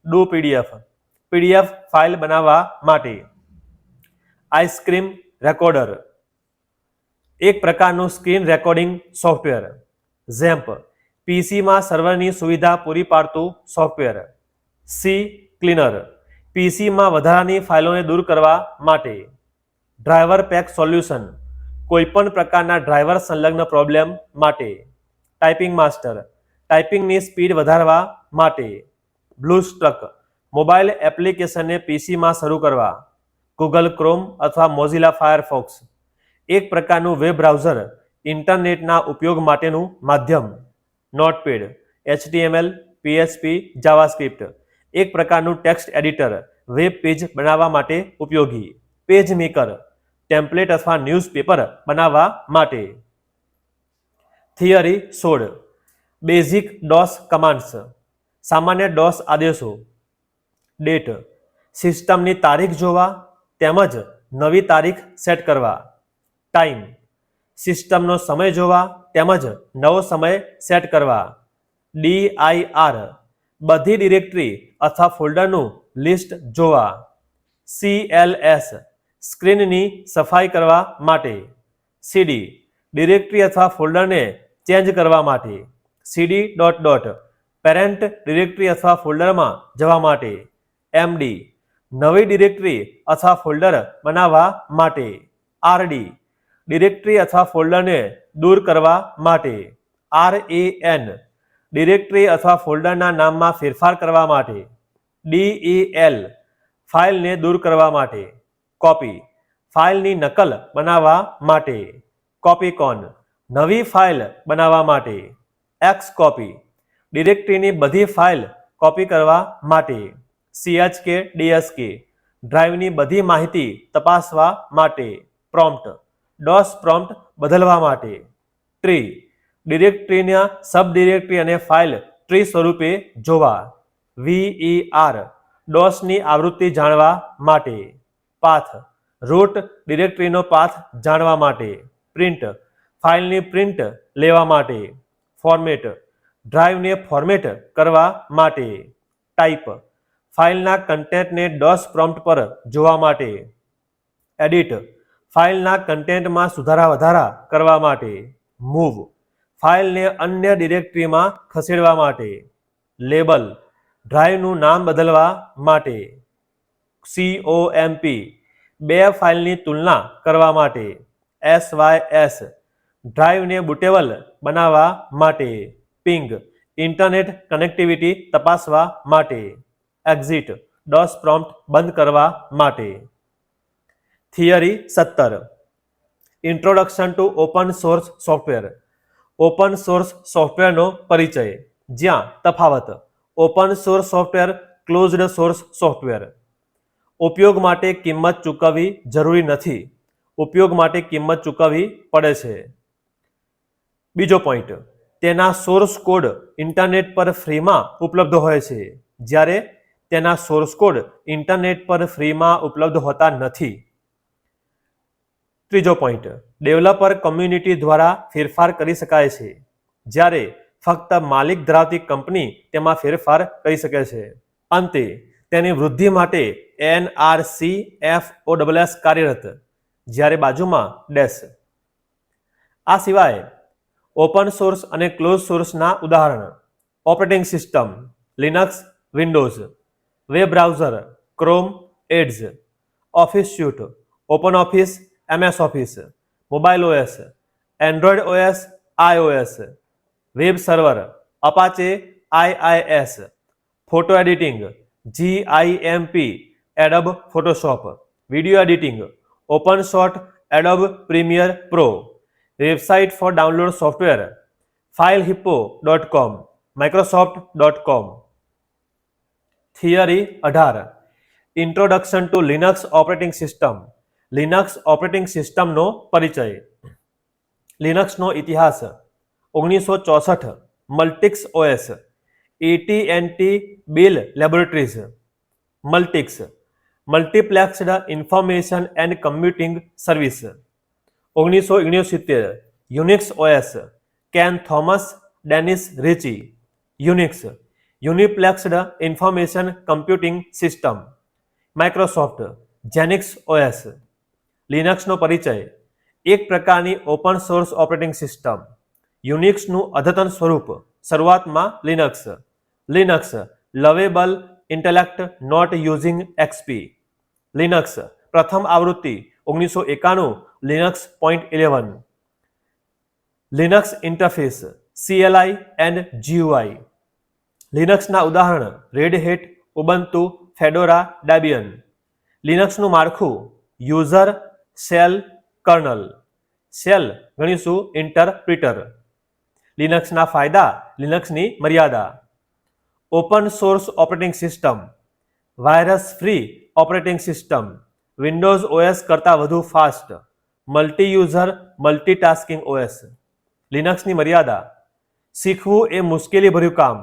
ડુ પીડીએફ ફાઇલ બનાવવા માટે, આઈસ્ક્રીમ રેકોર્ડર એક પ્રકારનું સ્ક્રીન રેકોર્ડિંગ સોફ્ટવેર, ઝેમ્પ પીસીમાં સર્વરની સુવિધા પૂરી પાડતું સોફ્ટવેર, સી ક્લીનર પીસીમાં વધારાની ફાઇલોને દૂર કરવા માટે, ડ્રાઈવર પેક સોલ્યુશન કોઈપણ પ્રકારના ડ્રાઈવર સંલગ્ન પ્રોબ્લેમ માટે, ટાઈપિંગ માસ્ટર ટાઈપિંગની સ્પીડ વધારવા માટે, બ્લુસ્ટક મોબાઈલ એપ્લિકેશનને પીસીમાં શરૂ કરવા, ગૂગલ ક્રોમ અથવા મોઝિલા ફાયરફોક્સ એક પ્રકારનું વેબ બ્રાઉઝર ઇન્ટરનેટના ઉપયોગ માટેનું માધ્યમ, નોટપેડ HTML PHP જાવાસ્ક્રિપ્ટ એક પ્રકારનું ટેક્સ્ટ એડિટર વેબ પેજ બનાવવા માટે ઉપયોગી, પેજ મેકર ટેમ્પલેટ અથવા ન્યૂઝપેપર બનાવવા માટે. થિયરી 16 બેઝિક ડોસ કમાન્ડ્સ સામાન્ય ડોસ આદેશો, ડેટ સિસ્ટમની તારીખ જોવા તેમજ નવી તારીખ સેટ કરવા, ટાઈમ સિસ્ટમનો સમય જોવા તેમજ નવો સમય સેટ કરવા, DIR બધી ડિરેક્ટરી અથવા ફોલ્ડરનું લિસ્ટ જોવા, CLS સ્ક્રીનની સફાઈ કરવા માટે, CD ડિરેક્ટરી અથવા ફોલ્ડરને ચેન્જ કરવા માટે, CD પેરેન્ટ ડિરેક્ટરી અથવા ફોલ્ડરમાં જવા માટે, MD નવી ડિરેક્ટરી અથવા ફોલ્ડર બનાવવા માટે, RD ડિરેક્ટરી અથવા ફોલ્ડરને દૂર કરવા માટે, RAM ડિરેક્ટરી અથવા ફોલ્ડરના નામમાં ફેરફાર કરવા માટે, DEL ફાઇલને દૂર કરવા માટે, કોપી ફાઇલની નકલ બનાવવા માટે, કોપીકોન નવી ફાઇલ બનાવવા માટે, XCopy ડિરેક્ટરીની બધી ફાઇલ કોપી કરવા માટે, CHK DSK ડ્રાઈવની બધી માહિતી તપાસવા માટે, પ્રોમ્પ્ટ DOS પ્રોમ્પ્ટ બદલવા માટે, ટ્રી ડિરેક્ટરીના સબ ડિરેક્ટરી અને ફાઇલ ટ્રી સ્વરૂપે જોવા, VER DOSની આવૃત્તિ જાણવા માટે, પાથ રૂટ ડિરેક્ટરીનો પાથ જાણવા માટે, પ્રિન્ટ ફાઇલની પ્રિન્ટ લેવા માટે, ફોર્મેટ ડ્રાઈવને ફોર્મેટ કરવા માટે, ટાઈપ ફાઇલના કન્ટેન્ટને DOS પ્રોમ્પ્ટ પર જોવા માટે, એડિટ ફાઇલના કન્ટેન્ટમાં સુધારા વધારા કરવા માટે, મૂવ ફાઇલને અન્ય ડિરેક્ટરીમાં ખસેડવા માટે, લેબલ ડ્રાઈવનું નામ બદલવા માટે, COMP બે ફાઇલની તુલના કરવા માટે, SYS ડ્રાઈવને બુટેબલ બનાવવા માટે, પિંગ ઇન્ટરનેટ કનેક્ટિવિટી તપાસવા માટે, એક્ઝિટ DOS પ્રોમ્પ્ટ બંધ કરવા માટે. Theory 17 introduction to open source software open source સોફ્ટવેરનો પરિચય, જ્યાં તફાવત open source software closed source software, ઉપયોગ માટે કિંમત ચૂકવવી જરૂરી નથી, ઉપયોગ માટે કિંમત ચૂકવવી પડે છે. બીજો પોઈન્ટ, તેના સોર્સ કોડ ઇન્ટરનેટ પર ફ્રીમાં ઉપલબ્ધ હોય છે, જ્યારે તેના સોર્સ કોડ ઇન્ટરનેટ પર ફ્રીમાં ઉપલબ્ધ હોતા નથી. ત્રીજો પોઈન્ટ, ડેવલપર કમ્યુનિટી દ્વારા ફેરફાર કરી શકાય છે, જ્યારે ફક્ત માલિક ધરાવતી કંપની તેમાં ફેરફાર કરી શકે છે. અંતે તેની વૃદ્ધિ માટે NRCFOSS કાર્યરત, જ્યારે બાજુમાં ડેશ. આ સિવાય ઓપન સોર્સ અને ક્લોઝ સોર્સના ઉદાહરણ: operating system Linux, Windows, web browser Chrome, Edge, office suite Open Office, MS Office, mobile OS, Android OS, iOS, web server Apache IIS, photo editing GIMP, Adobe Photoshop, video editing OpenShot, Adobe Premiere Pro, website for download software filehippo.com, microsoft.com. Theory 18 introduction to Linux operating system. Linux operating સિસ્ટમનો પરિચય. લિનક્સનો ઇતિહાસ. 1964 Multics OS, AT&T Bell Laboratories. Multics multiplexed information and computing service. 1969 Unix OS, Ken Thomas, Dennis Ritchie. Unix uniplexed information computing system. Microsoft Xenix OS. લિનક્સનો પરિચય. એક પ્રકારની open source operating system. યુનિક્સનું અદ્યતન સ્વરૂપ. શરૂઆતમાં Linux. Linux lovable intellect not using XP. Linux પ્રથમ આવૃત્તિ 1991 Linux .11. Linux interface CLI and GUI. લિનક્સના ઉદાહરણ: Red Hat, Ubuntu, Fedora, Debian. લિનક્સનું માળખું: યુઝર, શેલ, કર્નલ. શેલ ગણીશું ઇન્ટરપ્રિટર. લિનક્સના ફાયદા, લિનક્સની મર્યાદા. Open source operating system, virus free operating system, Windows OS કરતાં વધુ fast, multi user multitasking OS. લિનક્સની મર્યાદા: શીખવું એ મુશ્કેલીભર્યું કામ,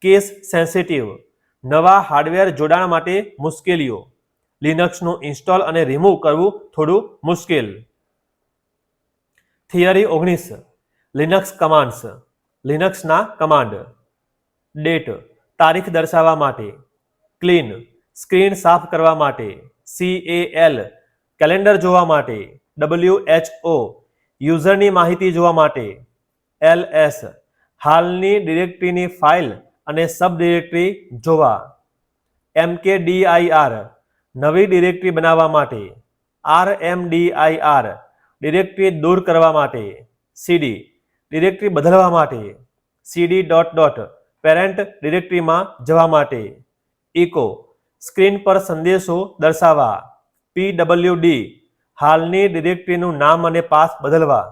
કેસ સેન્સિટિવ, નવા હાર્ડવેર જોડાણ માટે મુશ્કેલીઓ, લિનક્સનું ઇન્સ્ટોલ અને રિમૂવ કરવું થોડું મુશ્કેલ. Theory 19 Linux commands. લિનક્સના કમાન્ડ: ડેટ તારીખ દર્શાવવા માટે, ક્લીન સ્ક્રીન સાફ કરવા માટે, CAL કેલેન્ડર જોવા માટે, WHO યુઝરની માહિતી જોવા માટે, LS હાલની ડિરેક્ટરીની ફાઇલ અને સબ ડિરેક્ટરી જોવા, MKDIR નવી ડિરેક્ટરી બનાવવા માટે, RMDIR ડિરેક્ટરી દૂર કરવા માટે, CD ડિરેક્ટરી બદલવા માટે, CD પેરેન્ટ ડિરેક્ટરીમાં જવા માટે, ઇકો સ્ક્રીન પર સંદેશો દર્શાવવા, PWD હાલની ડિરેક્ટરીનું નામ અને પાથ બદલવા,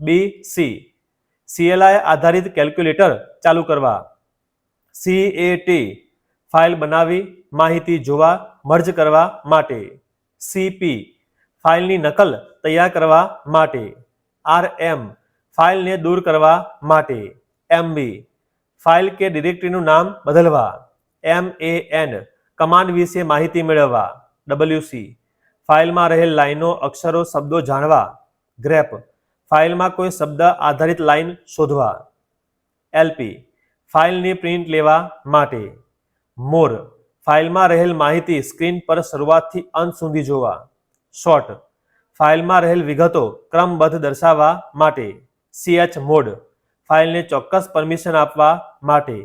BC CLI આધારિત કેલ્ક્યુલેટર ચાલુ કરવા, CAT ફાઇલ બનાવી માહિતી જોવા મર્જ કરવા માટે, CP ફાઇલની નકલ તૈયાર કરવા માટે, RM ફાઇલને દૂર કરવા માટે, MB ફાઇલ કે ડિરેક્ટરીનું નામ બદલવા, MAN કમાન્ડ વિશે માહિતી મેળવવા, WC ફાઇલમાં રહેલ લાઈનો, અક્ષરો, શબ્દો જાણવા, ગ્રેપ ફાઇલમાં કોઈ શબ્દ આધારિત લાઈન શોધવા, LP ફાઇલની પ્રિન્ટ લેવા માટે, મોર ફાઇલમાં રહેલ માહિતી સ્ક્રીન પર શરૂઆતથી અંત સુધી જોવા, શોર્ટ ફાઇલમાં રહેલ વિગતો ક્રમબદ્ધ દર્શાવવા માટે, chmod ફાઇલને ચોક્કસ પરમિશન આપવા માટે,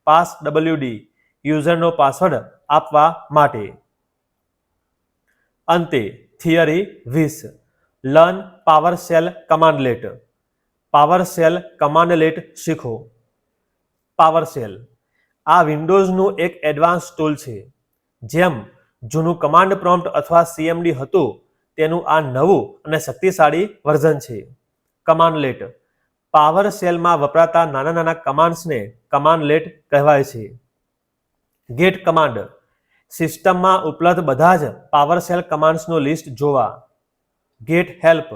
passwd યુઝરનો પાસવર્ડ આપવા માટે. અંતે થિયરી 20 લર્ન પાવરશેલ કમાન્ડલેટ. પાવરશેલ કમાન્ડલેટ શીખો. પાવરશેલ આ વિન્ડોઝનું એક એડવાન્સ ટૂલ છે. જેમ જૂનું કમાન્ડ પ્રોમ્પ્ટ અથવા CMD હતું, તેનું આ નવું અને શક્તિશાળી વર્ઝન છે. કમાન્ડલેટ પાવરશેલમાં વપરાતા નાના નાના કમાન્ડ્સને કમાન્ડલેટ કહેવાય છે. ગેટ કમાન્ડ સિસ્ટમમાં ઉપલબ્ધ બધા જ પાવરશેલ કમાન્ડ્સનો લિસ્ટ જોવા. ગેટ હેલ્પ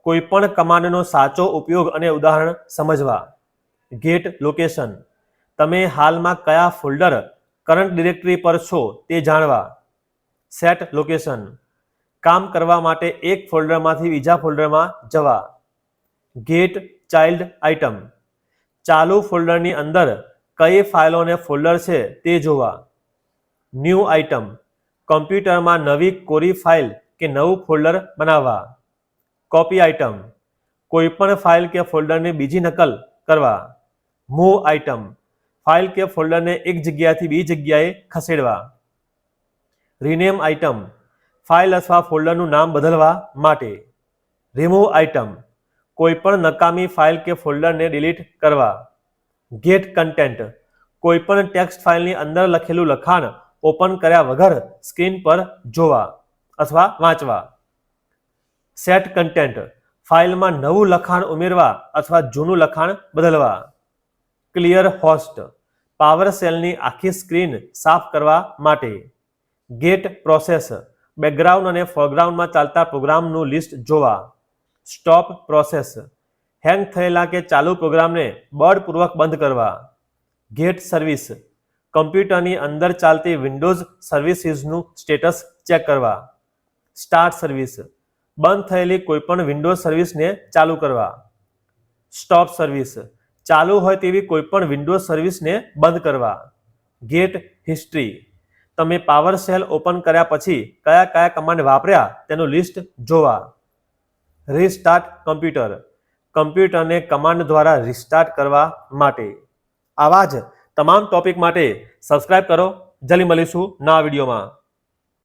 કોઈપણ કમાન્ડનો સાચો ઉપયોગ અને ઉદાહરણ સમજવા. ગેટ લોકેશન તમે હાલમાં કયા ફોલ્ડર કરંટ ડિરેક્ટરી પર છો તે જાણવા. સેટ લોકેશન કામ કરવા માટે એક ફોલ્ડરમાંથી બીજા ફોલ્ડરમાં જવા. ગેટ ચાઇલ્ડ આઇટમ ચાલુ ફોલ્ડરની અંદર કઈ ફાઇલો અને ફોલ્ડર છે તે જોવા. ન્યૂ આઇટમ, કમ્પ્યુટરમાં નવી કોરી ફાઇલ કે નવું ફોલ્ડર બનાવવા. કોપી આઇટમ, કોઈપણ ફાઇલ કે ફોલ્ડરની બીજી નકલ કરવા. મૂવ આઇટમ, ફાઇલ કે ફોલ્ડરને એક જગ્યાએથી બીજી જગ્યાએ ખસેડવા. રિનેમ આઇટમ, ફાઇલ અથવા ફોલ્ડરનું નામ બદલવા માટે. રિમૂવ આઇટમ, કોઈપણ નકામી ફાઇલ કે ફોલ્ડરને ડિલીટ કરવા. ગેટ કન્ટેન્ટ, કોઈપણ ટેક્સ્ટ ફાઇલની અંદર લખેલું લખાણ ઓપન કર્યા વગર સ્ક્રીન પર જોવા અથવા વાંચવા. સેટ કન્ટેન્ટ, ફાઇલમાં નવું લખાણ ઉમેરવા અથવા જૂનું લખાણ બદલવા. ક્લિયર હોસ્ટ, પાવર શેલની આખી સ્ક્રીન સાફ કરવા માટે. ગેટ પ્રોસેસ, બેકગ્રાઉન્ડ અને ફોરગ્રાઉન્ડમાં ચાલતા પ્રોગ્રામનું લિસ્ટ જોવા. સ્ટોપ પ્રોસેસ, હેંગ થયેલા કે ચાલુ પ્રોગ્રામને બળપૂર્વક બંધ કરવા. ગેટ સર્વિસ, કમ્પ્યુટરની અંદર ચાલતી વિન્ડોઝ સર્વિસીસનું સ્ટેટસ ચેક કરવા. સ્ટાર્ટ સર્વિસ, બંધ થયેલી કોઈપણ વિન્ડોઝ સર્વિસને ચાલુ કરવા. સ્ટોપ સર્વિસ, ચાલુ હોય તેવી કોઈપણ વિન્ડોઝ સર્વિસને બંધ કરવા. ગેટ હિસ્ટ્રી, તમે પાવર શેલ ઓપન કર્યા પછી કયા કયા કમાન્ડ વાપર્યા તેનું લિસ્ટ જોવા. રીસ્ટાર્ટ કમ્પ્યુટર, કમ્પ્યુટરને કમાન્ડ દ્વારા રીસ્ટાર્ટ કરવા માટે. આવા જ તમામ ટોપિક માટે સબસ્ક્રાઇબ કરો. જલ્દી મળીશું નવા વિડીયોમાં.